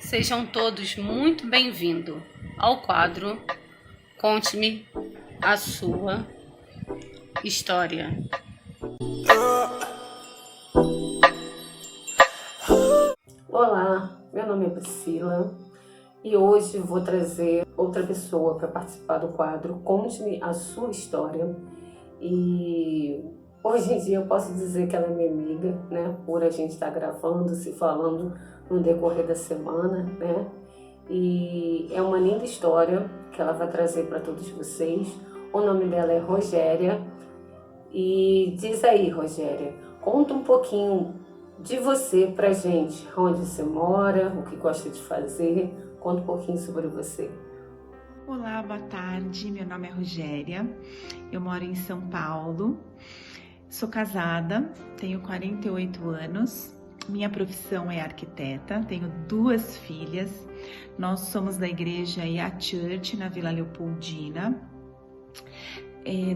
Sejam todos muito bem-vindos ao quadro Conte-me a Sua História. Olá, meu nome é Priscila e hoje vou trazer outra pessoa para participar do quadro Conte-me a Sua História. E hoje em dia eu posso dizer que ela é minha amiga, né? Por a gente estar gravando, se falando no decorrer da semana, né? E é uma linda história que ela vai trazer para todos vocês. O nome dela é Rogéria. E diz aí, Rogéria, conta um pouquinho de você pra gente, onde você mora, o que gosta de fazer, conta um pouquinho sobre você. Olá, boa tarde, meu nome é Rogéria, eu moro em São Paulo, sou casada, tenho 48 anos, minha profissão é arquiteta, tenho 2 filhas, nós somos da igreja IA Church, na Vila Leopoldina,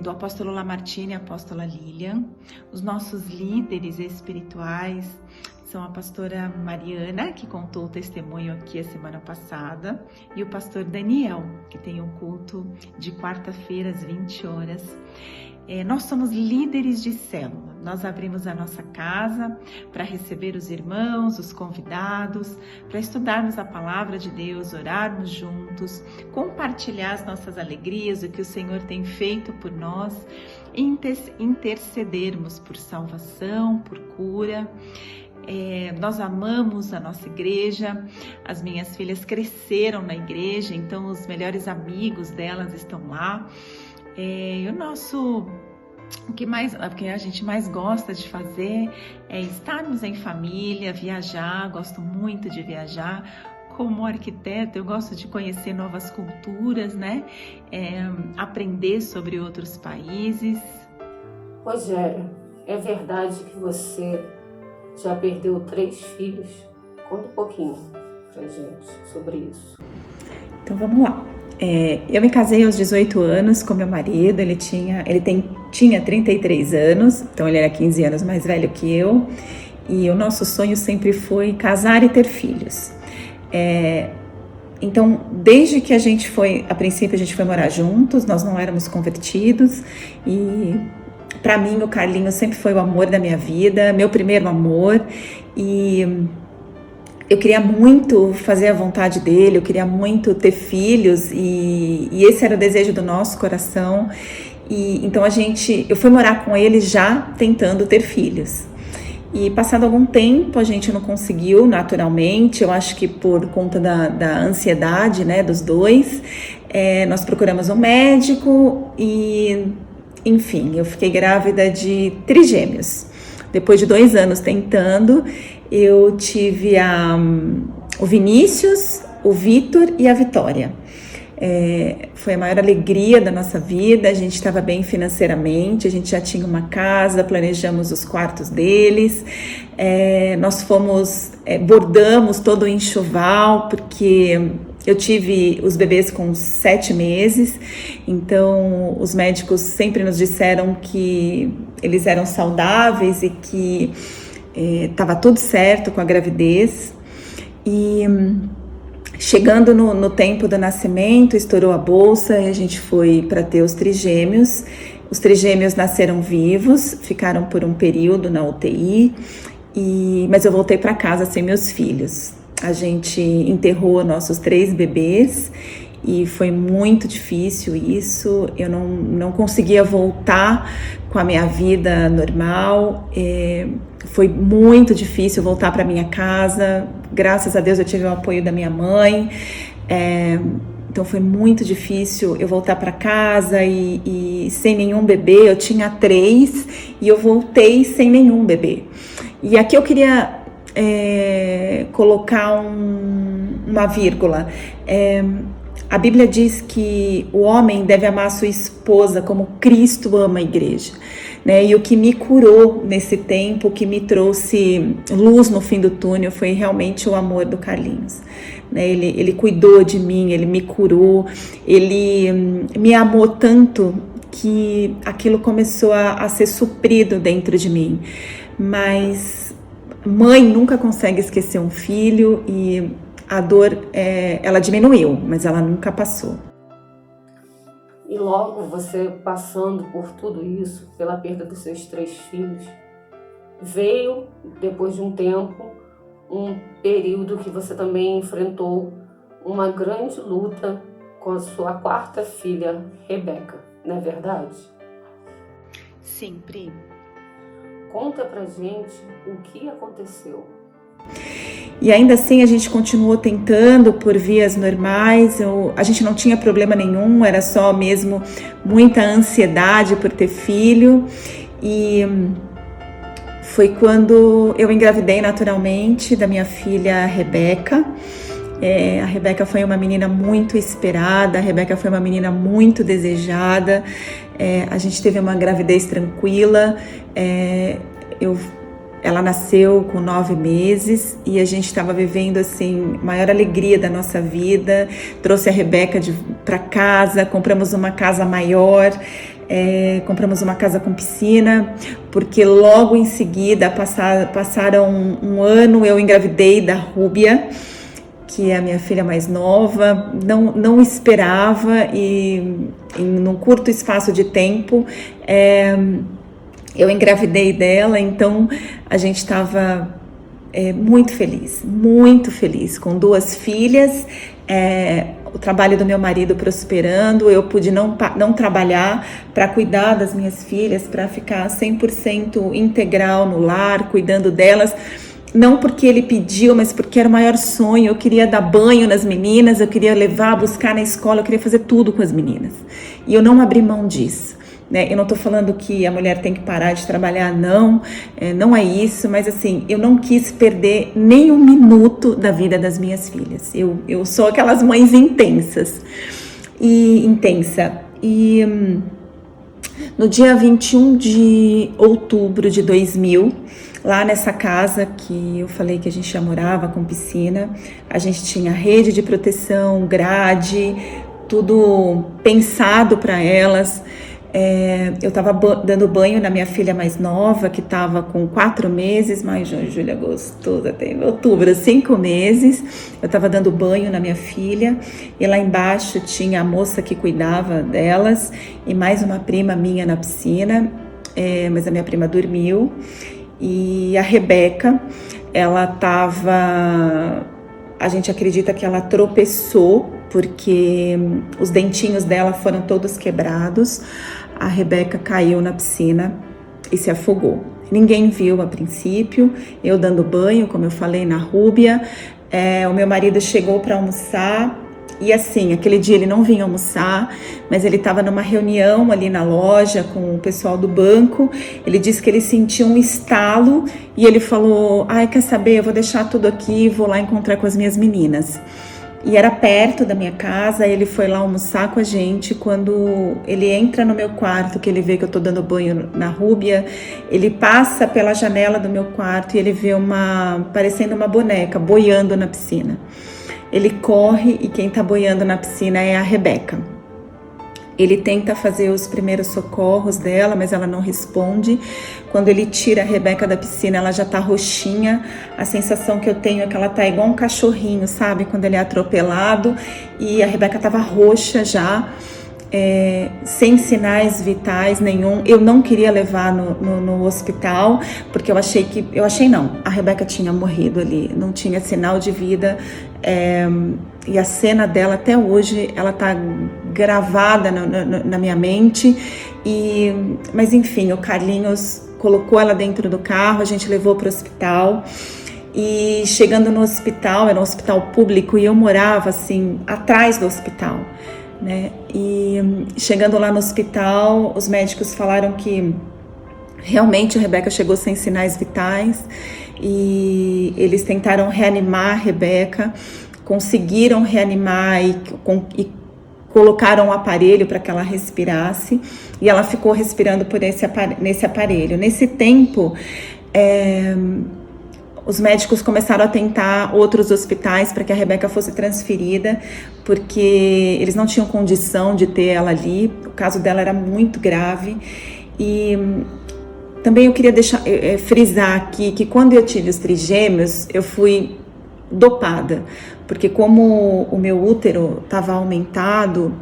do apóstolo Lamartine e a apóstola Lilian. Os nossos líderes espirituais são a pastora Mariana, que contou o testemunho aqui a semana passada, e o pastor Daniel, que tem um culto de quarta-feira às 20 horas. Nós somos líderes de célula, nós abrimos a nossa casa para receber os irmãos, os convidados, para estudarmos a palavra de Deus, orarmos juntos, compartilhar as nossas alegrias, o que o Senhor tem feito por nós, intercedermos por salvação, por cura. Nós amamos a nossa igreja, as minhas filhas cresceram na igreja, então os melhores amigos delas estão lá. O que a gente mais gosta de fazer é estarmos em família, viajar, gosto muito de viajar. Como arquiteta, eu gosto de conhecer novas culturas, né? Aprender sobre outros países. Rogéria, é verdade que você já perdeu 3 filhos? Conta um pouquinho pra gente sobre isso. Então vamos lá. Eu me casei aos 18 anos com meu marido, ele tinha 33 anos, então ele era 15 anos mais velho que eu, e o nosso sonho sempre foi casar e ter filhos. Então, desde que a princípio a gente foi morar juntos, nós não éramos convertidos, e para mim o Carlinhos sempre foi o amor da minha vida, meu primeiro amor, e eu queria muito fazer a vontade dele, eu queria muito ter filhos e esse era o desejo do nosso coração. E então eu fui morar com ele já tentando ter filhos. E passado algum tempo a gente não conseguiu naturalmente, eu acho que por conta da ansiedade, né, dos dois, nós procuramos um médico e, enfim, eu fiquei grávida de trigêmeos. Depois de 2 anos tentando, eu tive o Vinícius, o Vitor e a Vitória. Foi a maior alegria da nossa vida, a gente estava bem financeiramente, a gente já tinha uma casa, planejamos os quartos deles, nós bordamos todo o enxoval, porque eu tive os bebês com 7 meses, então os médicos sempre nos disseram que eles eram saudáveis e que estava tudo certo com a gravidez. E chegando no tempo do nascimento, estourou a bolsa e a gente foi para ter os trigêmeos. Os trigêmeos nasceram vivos, ficaram por um período na UTI, mas eu voltei para casa sem meus filhos. A gente enterrou nossos 3 bebês e foi muito difícil isso. Eu não conseguia voltar com a minha vida normal. Foi muito difícil voltar para minha casa. Graças a Deus eu tive o apoio da minha mãe. Então foi muito difícil eu voltar para casa e sem nenhum bebê. Eu tinha 3 e eu voltei sem nenhum bebê. E aqui eu queria colocar uma vírgula. A Bíblia diz que o homem deve amar a sua esposa como Cristo ama a igreja, né? E o que me curou nesse tempo, o que me trouxe luz no fim do túnel foi realmente o amor do Carlinhos, né? Ele cuidou de mim, ele me curou, ele me amou tanto que aquilo começou a ser suprido dentro de mim. Mas mãe nunca consegue esquecer um filho e a dor, ela diminuiu, mas ela nunca passou. E logo você passando por tudo isso, pela perda dos seus 3 filhos, veio, depois de um tempo, um período que você também enfrentou uma grande luta com a sua 4ª filha, Rebeca, não é verdade? Sim, Pri. Conta pra gente o que aconteceu. E ainda assim a gente continuou tentando por vias normais, a gente não tinha problema nenhum, era só mesmo muita ansiedade por ter filho. E foi quando eu engravidei naturalmente da minha filha Rebeca. A Rebeca foi uma menina muito esperada, a Rebeca foi uma menina muito desejada. A gente teve uma gravidez tranquila. Ela nasceu com 9 meses e a gente estava vivendo assim, a maior alegria da nossa vida. Trouxe a Rebeca para casa, compramos uma casa maior, compramos uma casa com piscina, porque logo em seguida passaram um ano, eu engravidei da Rúbia, que é a minha filha mais nova. Não esperava e num curto espaço de tempo eu engravidei dela, então a gente estava muito feliz, com 2 filhas, o trabalho do meu marido prosperando, eu pude não trabalhar para cuidar das minhas filhas, para ficar 100% integral no lar, cuidando delas, não porque ele pediu, mas porque era o maior sonho. Eu queria dar banho nas meninas, eu queria levar, buscar na escola, eu queria fazer tudo com as meninas, e eu não abri mão disso. Eu não estou falando que a mulher tem que parar de trabalhar, não é isso, mas assim, eu não quis perder nem um minuto da vida das minhas filhas. Eu sou aquelas mães intensas. E no dia 21 de outubro de 2000, lá nessa casa que eu falei que a gente já morava com piscina, a gente tinha rede de proteção, grade, tudo pensado para elas. Eu estava dando banho na minha filha mais nova, que estava com 4 meses, maio, junho, julho, agosto, até outubro, 5 meses. Eu estava dando banho na minha filha e lá embaixo tinha a moça que cuidava delas e mais uma prima minha na piscina, mas a minha prima dormiu. E a Rebeca, a gente acredita que ela tropeçou, porque os dentinhos dela foram todos quebrados. A Rebeca caiu na piscina e se afogou. Ninguém viu a princípio, eu dando banho, como eu falei, na Rúbia. O meu marido chegou para almoçar e assim, aquele dia ele não vinha almoçar, mas ele estava numa reunião ali na loja com o pessoal do banco. Ele disse que ele sentiu um estalo e ele falou: quer saber, eu vou deixar tudo aqui e vou lá encontrar com as minhas meninas. E era perto da minha casa, ele foi lá almoçar com a gente. Quando ele entra no meu quarto, que ele vê que eu tô dando banho na Rúbia, ele passa pela janela do meu quarto e ele vê parecendo uma boneca, boiando na piscina. Ele corre e quem tá boiando na piscina é a Rebeca. Ele tenta fazer os primeiros socorros dela, mas ela não responde. Quando ele tira a Rebeca da piscina, ela já tá roxinha. A sensação que eu tenho é que ela tá igual um cachorrinho, sabe? Quando ele é atropelado. E a Rebeca tava roxa já, sem sinais vitais nenhum. Eu não queria levar no hospital, porque a Rebeca tinha morrido ali. Não tinha sinal de vida. E a cena dela até hoje, ela tá gravada na minha mente. Mas enfim, o Carlinhos colocou ela dentro do carro, a gente levou para o hospital. E chegando no hospital, era um hospital público e eu morava assim atrás do hospital, né? E chegando lá no hospital, os médicos falaram que realmente a Rebeca chegou sem sinais vitais e eles tentaram reanimar a Rebeca, conseguiram reanimar e colocaram um aparelho para que ela respirasse e ela ficou respirando nesse aparelho. Nesse tempo, os médicos começaram a tentar outros hospitais para que a Rebeca fosse transferida, porque eles não tinham condição de ter ela ali, o caso dela era muito grave. E também eu queria frisar aqui que quando eu tive os trigêmeos, eu fui dopada, porque como o meu útero estava aumentado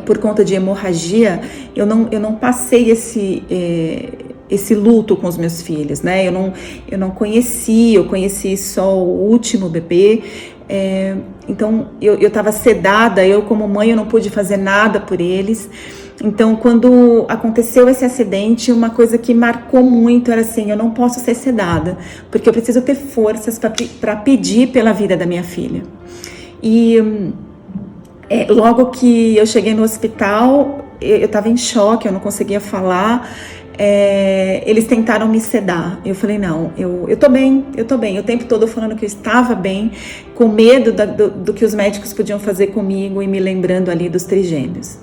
por conta de hemorragia, eu não passei esse luto com os meus filhos, né? Eu não conheci, eu conheci só o último bebê. Então eu estava sedada, eu como mãe eu não pude fazer nada por eles. Então quando aconteceu esse acidente, uma coisa que marcou muito era assim: eu não posso ser sedada, porque eu preciso ter forças para pedir pela vida da minha filha. E logo que eu cheguei no hospital, eu estava em choque, eu não conseguia falar. Eles tentaram me sedar. Eu falei, não, eu tô bem. O tempo todo falando que eu estava bem, com medo do que os médicos podiam fazer comigo e me lembrando ali dos trigêmeos.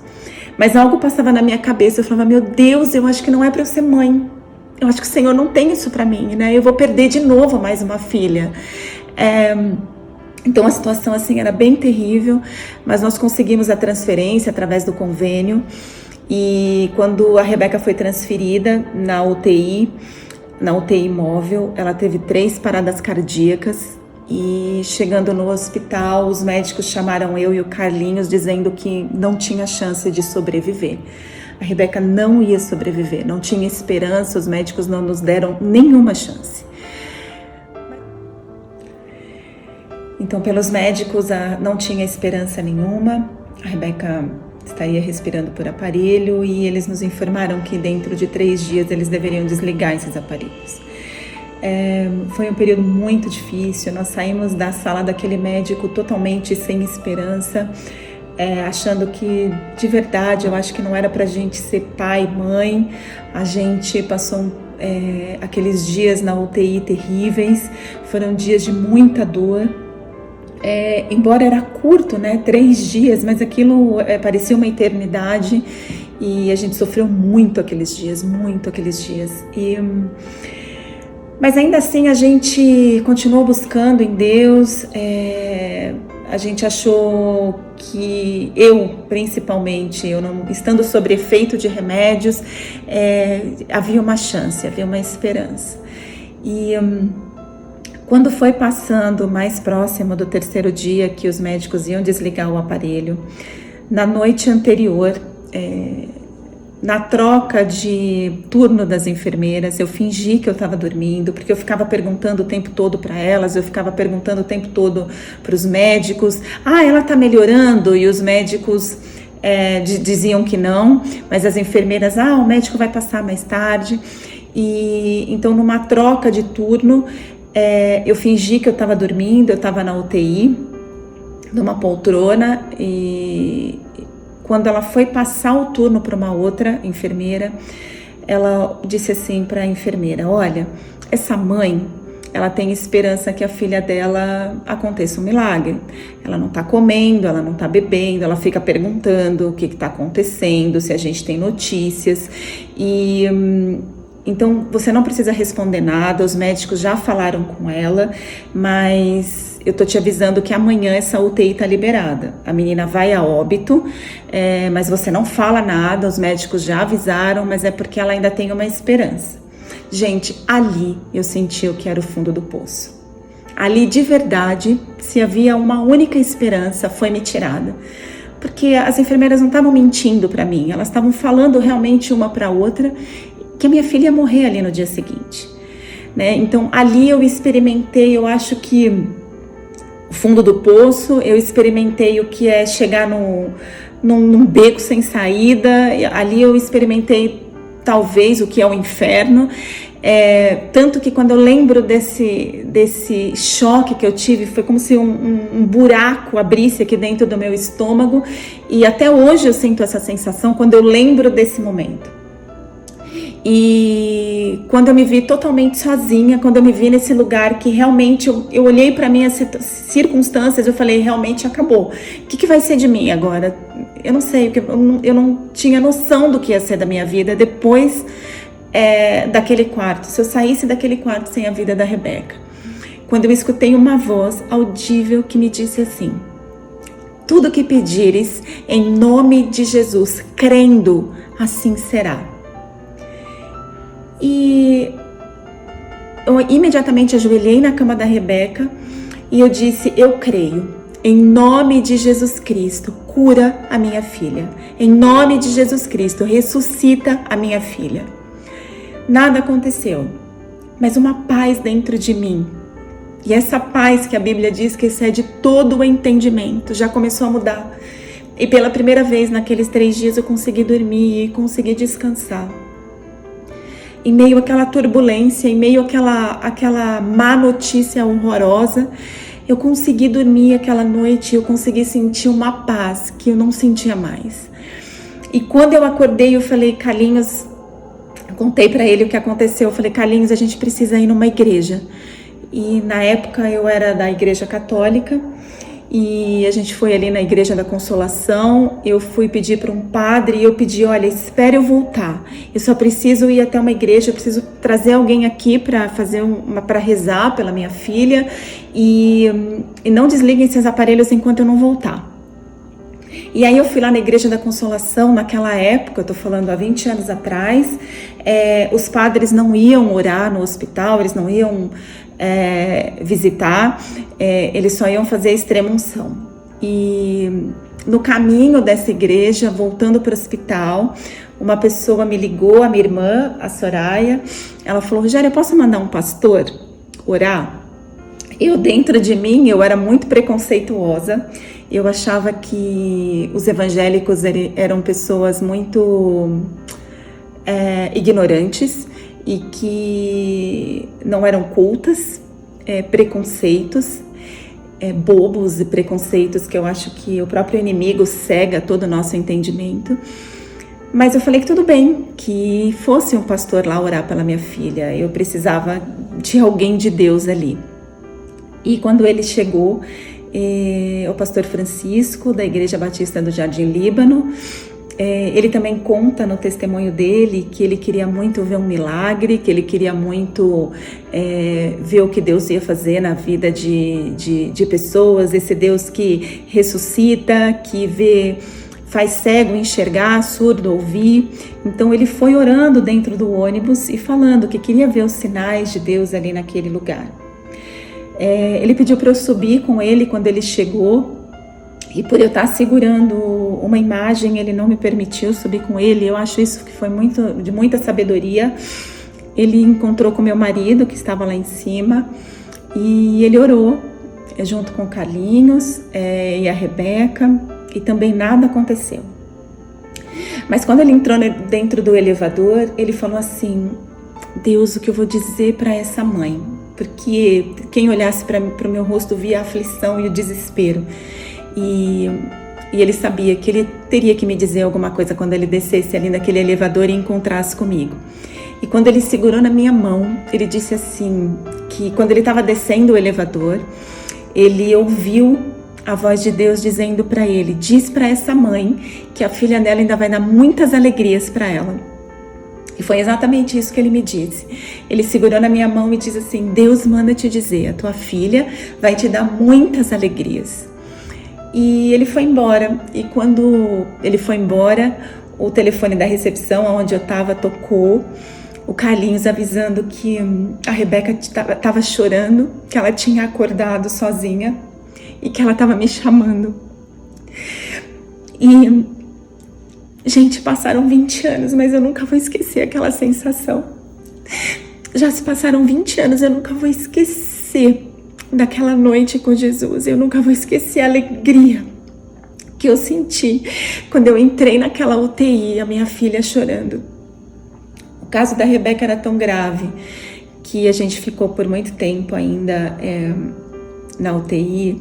Mas algo passava na minha cabeça, eu falava, meu Deus, eu acho que não é para eu ser mãe. Eu acho que o Senhor não tem isso para mim, né? Eu vou perder de novo mais uma filha. Então a situação assim era bem terrível, mas nós conseguimos a transferência através do convênio. E quando a Rebeca foi transferida na UTI móvel, ela teve 3 paradas cardíacas. E chegando no hospital, os médicos chamaram eu e o Carlinhos dizendo que não tinha chance de sobreviver. A Rebeca não ia sobreviver, não tinha esperança, os médicos não nos deram nenhuma chance. Então, pelos médicos, não tinha esperança nenhuma. A Rebeca estaria respirando por aparelho e eles nos informaram que dentro de 3 dias eles deveriam desligar esses aparelhos. Foi um período muito difícil. Nós saímos da sala daquele médico totalmente sem esperança, achando que, de verdade, eu acho que não era pra gente ser pai, mãe. A gente passou aqueles dias na UTI terríveis, foram dias de muita dor. Embora era curto, né, 3 dias, mas aquilo parecia uma eternidade e a gente sofreu muito aqueles dias. Mas ainda assim a gente continuou buscando em Deus. A gente achou que principalmente, não estando sob efeito de remédios, havia uma chance, havia uma esperança. E quando foi passando mais próximo do 3º dia que os médicos iam desligar o aparelho, na noite anterior, na troca de turno das enfermeiras, eu fingi que eu estava dormindo, porque eu ficava perguntando o tempo todo para elas, eu ficava perguntando o tempo todo para os médicos, ela está melhorando? E os médicos diziam que não, mas as enfermeiras, o médico vai passar mais tarde. E então, numa troca de turno, eu fingi que eu estava dormindo, eu estava na UTI, numa poltrona, e quando ela foi passar o turno para uma outra enfermeira, ela disse assim para a enfermeira: olha, essa mãe, ela tem esperança que a filha dela aconteça um milagre. Ela não está comendo, ela não está bebendo, ela fica perguntando o que está acontecendo, se a gente tem notícias. E então você não precisa responder nada, os médicos já falaram com ela, mas eu tô te avisando que amanhã essa UTI está liberada. A menina vai a óbito, mas você não fala nada, os médicos já avisaram, mas é porque ela ainda tem uma esperança. Gente, ali eu senti o que era o fundo do poço. Ali, de verdade, se havia uma única esperança, foi me tirada. Porque as enfermeiras não estavam mentindo para mim, elas estavam falando realmente uma para outra que a minha filha ia morrer ali no dia seguinte, né? Então, ali eu experimentei, eu acho que o fundo do poço, eu experimentei o que é chegar num beco sem saída, ali eu experimentei talvez o que é o inferno, tanto que quando eu lembro desse choque que eu tive, foi como se um buraco abrisse aqui dentro do meu estômago, e até hoje eu sinto essa sensação quando eu lembro desse momento. E quando eu me vi totalmente sozinha, quando eu me vi nesse lugar que realmente eu olhei para minhas circunstâncias, eu falei, realmente acabou. O que vai ser de mim agora? Eu não sei, eu não tinha noção do que ia ser da minha vida depois daquele quarto. Se eu saísse daquele quarto sem a vida da Rebeca. Quando eu escutei uma voz audível que me disse assim: tudo que pedires em nome de Jesus, crendo, assim será. E eu imediatamente ajoelhei na cama da Rebeca E eu disse, eu creio, em nome de Jesus Cristo, cura a minha filha. Em nome de Jesus Cristo, ressuscita a minha filha. Nada aconteceu, mas uma paz dentro de mim. E essa paz que a Bíblia diz que excede todo o entendimento, já começou a mudar. E pela primeira vez naqueles 3 dias eu consegui dormir e consegui descansar. Em meio àquela turbulência, em meio àquela má notícia horrorosa, eu consegui dormir aquela noite, eu consegui sentir uma paz que eu não sentia mais. E quando eu acordei, eu falei, Carlinhos, eu contei para ele o que aconteceu, eu falei, Carlinhos, a gente precisa ir numa igreja. E na época eu era da Igreja Católica e a gente foi ali na Igreja da Consolação. Eu fui pedir para um padre e eu pedi, olha, espere eu voltar. Eu só preciso ir até uma igreja, eu preciso trazer alguém aqui para para rezar pela minha filha e não desliguem esses aparelhos enquanto eu não voltar. E aí eu fui lá na Igreja da Consolação, naquela época, eu tô falando há 20 anos atrás, os padres não iam orar no hospital, eles não iam visitar, eles só iam fazer a extrema-unção. E no caminho dessa igreja, voltando para o hospital, uma pessoa me ligou, a minha irmã, a Soraya, ela falou, Rogério, eu posso mandar um pastor orar? Eu, dentro de mim, eu era muito preconceituosa, eu achava que os evangélicos eram pessoas muito ignorantes e que não eram cultas, preconceitos, bobos e preconceitos que eu acho que o próprio inimigo cega todo o nosso entendimento. Mas eu falei que tudo bem, que fosse um pastor lá orar pela minha filha, eu precisava de alguém de Deus ali. E quando ele chegou, o pastor Francisco, da Igreja Batista do Jardim Líbano, ele também conta no testemunho dele que ele queria muito ver um milagre, que ele queria muito ver o que Deus ia fazer na vida de pessoas, esse Deus que ressuscita, que faz cego enxergar, surdo ouvir. Então ele foi orando dentro do ônibus e falando que queria ver os sinais de Deus ali naquele lugar. Ele pediu para eu subir com ele quando ele chegou, e por eu estar segurando uma imagem, ele não me permitiu subir com ele. Eu acho isso que foi de muita sabedoria. Ele encontrou com meu marido, que estava lá em cima, e ele orou junto com o Carlinhos e a Rebeca, e também nada aconteceu. Mas quando ele entrou dentro do elevador, ele falou assim, Deus, o que eu vou dizer para essa mãe? Porque quem olhasse para o meu rosto via a aflição e o desespero. E ele sabia que ele teria que me dizer alguma coisa quando ele descesse ali naquele elevador e encontrasse comigo. E quando ele segurou na minha mão, ele disse assim, que quando ele estava descendo o elevador, ele ouviu a voz de Deus dizendo para ele, diz para essa mãe que a filha dela ainda vai dar muitas alegrias para ela. E foi exatamente isso que ele me disse. Ele segurou na minha mão e disse assim, Deus manda te dizer, a tua filha vai te dar muitas alegrias. E ele foi embora. E quando ele foi embora, o telefone da recepção, onde eu estava, tocou. O Carlinhos avisando que a Rebeca estava chorando, que ela tinha acordado sozinha e que ela estava me chamando. E, gente, passaram 20 anos, mas eu nunca vou esquecer aquela sensação. Já se passaram 20 anos, eu nunca vou esquecer daquela noite com Jesus. Eu nunca vou esquecer a alegria que eu senti quando eu entrei naquela UTI, a minha filha chorando. O caso da Rebeca era tão grave que a gente ficou por muito tempo ainda na UTI.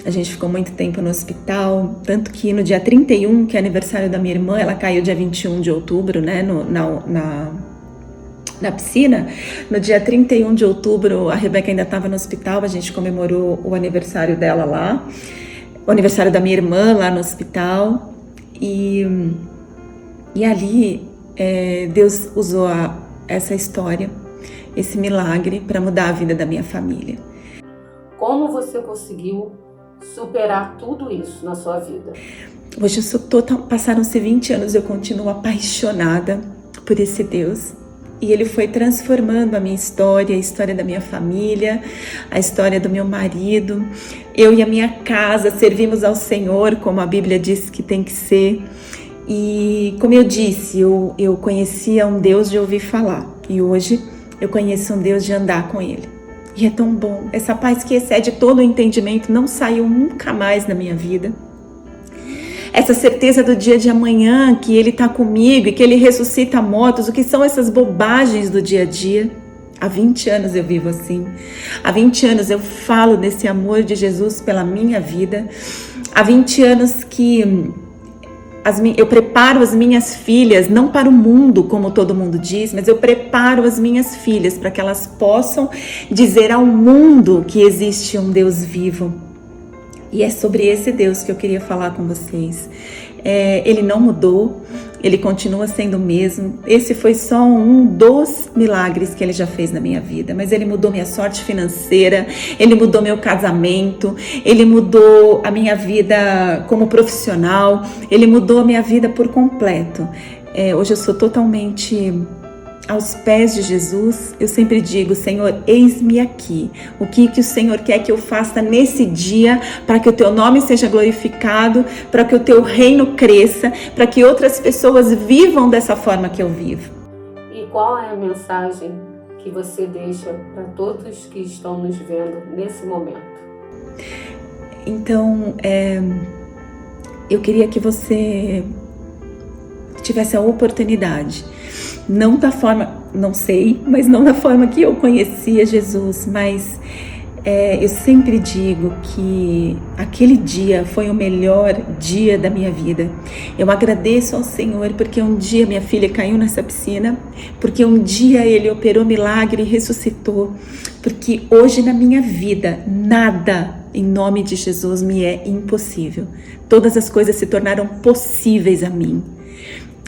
A gente ficou muito tempo no hospital, tanto que no dia 31, que é aniversário da minha irmã, ela caiu dia 21 de outubro, né, na piscina. No dia 31 de outubro, a Rebeca ainda estava no hospital, a gente comemorou o aniversário dela lá, o aniversário da minha irmã lá no hospital, e ali Deus usou essa história, esse milagre, para mudar a vida da minha família. Como você conseguiu superar tudo isso na sua vida? Hoje passaram-se 20 anos, eu continuo apaixonada por esse Deus. e Ele foi transformando a minha história, a história da minha família, a história do meu marido. Eu e a minha casa servimos ao Senhor, como a Bíblia diz que tem que ser. E como eu disse, eu conhecia um Deus de ouvir falar, e hoje eu conheço um Deus de andar com Ele. E é tão bom, essa paz que excede todo o entendimento não saiu nunca mais da minha vida. Essa certeza do dia de amanhã, que Ele está comigo e que Ele ressuscita mortos, o que são essas bobagens do dia a dia? Há 20 anos eu vivo assim. Há 20 anos eu falo desse amor de Jesus pela minha vida. Há 20 anos que eu preparo as minhas filhas, não para o mundo, como todo mundo diz, mas eu preparo as minhas filhas para que elas possam dizer ao mundo que existe um Deus vivo. E é sobre esse Deus que eu queria falar com vocês. Ele não mudou, Ele continua sendo o mesmo. Esse foi só um dos milagres que Ele já fez na minha vida. Mas Ele mudou minha sorte financeira, Ele mudou meu casamento, Ele mudou a minha vida como profissional, Ele mudou a minha vida por completo. Hoje eu sou totalmente aos pés de Jesus. Eu sempre digo: Senhor, eis-me aqui. O que o Senhor quer que eu faça nesse dia para que o teu nome seja glorificado, para que o teu reino cresça, para que outras pessoas vivam dessa forma que eu vivo. E qual é a mensagem que você deixa para todos que estão nos vendo nesse momento? Então, eu queria que você tivesse a oportunidade, não da forma, não sei, mas não da forma que eu conhecia Jesus, mas eu sempre digo que aquele dia foi o melhor dia da minha vida. Eu agradeço ao Senhor porque um dia minha filha caiu nessa piscina, porque um dia Ele operou milagre e ressuscitou, porque hoje na minha vida nada, em nome de Jesus, me é impossível. Todas as coisas se tornaram possíveis a mim.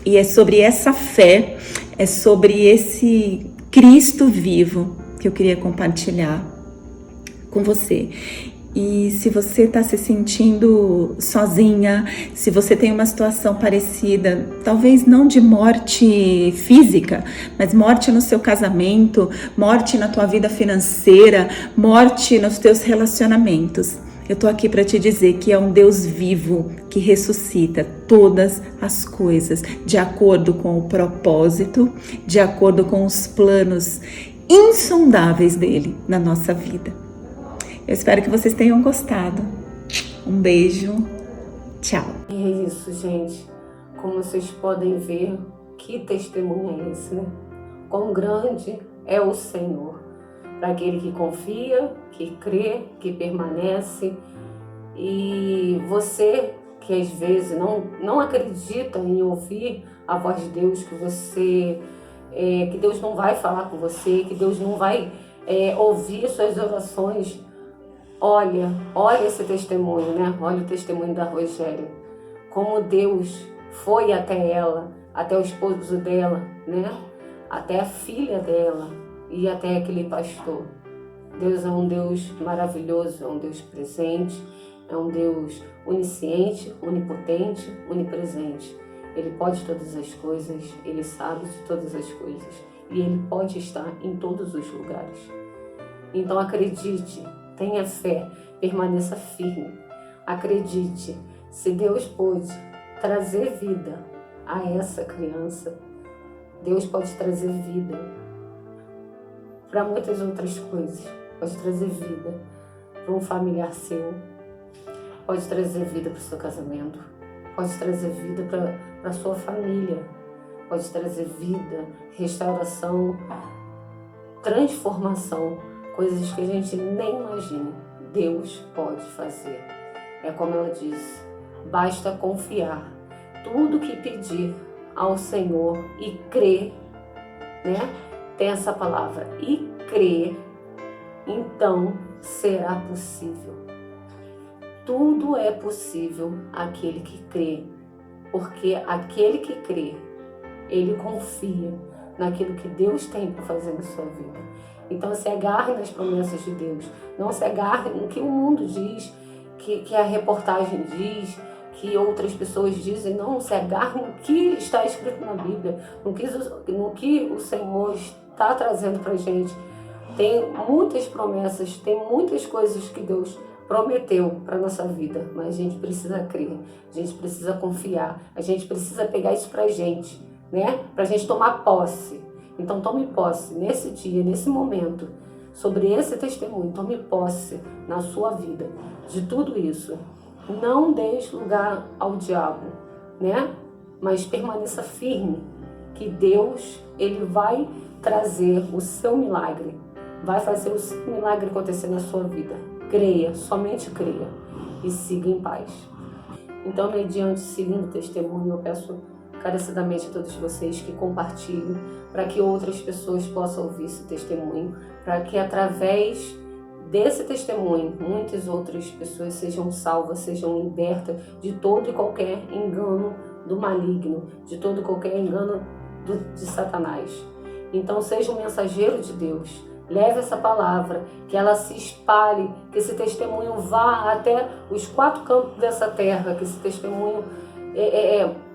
E é sobre essa fé, é sobre esse Cristo vivo que eu queria compartilhar com você. E se você está se sentindo sozinha, se você tem uma situação parecida, talvez não de morte física, mas morte no seu casamento, morte na tua vida financeira, morte nos teus relacionamentos, eu tô aqui para te dizer que é um Deus vivo que ressuscita todas as coisas de acordo com o propósito, de acordo com os planos insondáveis dele na nossa vida. Eu espero que vocês tenham gostado. Um beijo. Tchau. É isso, gente. Como vocês podem ver, que testemunho é esse, né? Quão grande é o Senhor. Para aquele que confia, que crê, que permanece. E você que às vezes não acredita em ouvir a voz de Deus, que Deus não vai falar com você, que Deus não vai ouvir suas orações, olha esse testemunho, né? Olha o testemunho da Rogéria, como Deus foi até ela, até o esposo dela, né? Até a filha dela e até aquele pastor. Deus é um Deus maravilhoso, é um Deus presente, é um Deus onisciente, onipotente, onipresente. Ele pode todas as coisas, Ele sabe de todas as coisas e Ele pode estar em todos os lugares. Então acredite, tenha fé, permaneça firme. Acredite, se Deus pôde trazer vida a essa criança, Deus pode trazer vida para muitas outras coisas. Pode trazer vida para um familiar seu, pode trazer vida para o seu casamento, pode trazer vida para a sua família, pode trazer vida, restauração, transformação, coisas que a gente nem imagina. Deus pode fazer. É como ela diz, basta confiar. Tudo que pedir ao Senhor e crer, né? Tem essa palavra, e crer, então será possível. Tudo é possível àquele que crê, porque aquele que crê, ele confia naquilo que Deus tem para fazer na sua vida. Então se agarre nas promessas de Deus, não se agarre no que o mundo diz, que a reportagem diz, que outras pessoas dizem, não se agarre no que está escrito na Bíblia, no que o Senhor está trazendo para a gente. Tem muitas promessas, tem muitas coisas que Deus prometeu para a nossa vida, mas a gente precisa crer, a gente precisa confiar, a gente precisa pegar isso para a gente, né? Para a gente tomar posse. Então tome posse nesse dia, nesse momento, sobre esse testemunho, tome posse na sua vida de tudo isso. Não deixe lugar ao diabo, né? Mas permaneça firme, que Deus, Ele vai trazer o seu milagre, vai fazer o seu milagre acontecer na sua vida. Creia, somente creia e siga em paz. Então, mediante esse lindo testemunho, eu peço encarecidamente a todos vocês que compartilhem, para que outras pessoas possam ouvir esse testemunho, para que através desse testemunho muitas outras pessoas sejam salvas, sejam libertas de todo e qualquer engano do maligno, de todo e qualquer engano de Satanás. Então seja um mensageiro de Deus, leve essa palavra, que ela se espalhe, que esse testemunho vá até os 4 cantos dessa terra, que esse testemunho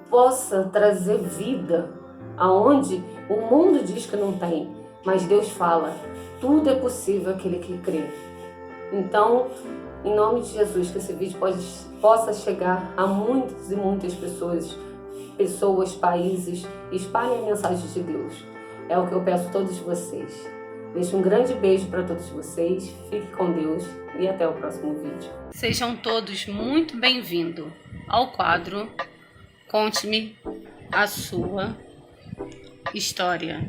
possa trazer vida aonde o mundo diz que não tem, mas Deus fala, tudo é possível aquele que crê. Então, em nome de Jesus, que esse vídeo possa chegar a muitas e muitas pessoas, países, espalhem a mensagem de Deus. É o que eu peço a todos vocês. Deixo um grande beijo para todos vocês, fique com Deus e até o próximo vídeo. Sejam todos muito bem-vindos ao quadro Conte-me a Sua História.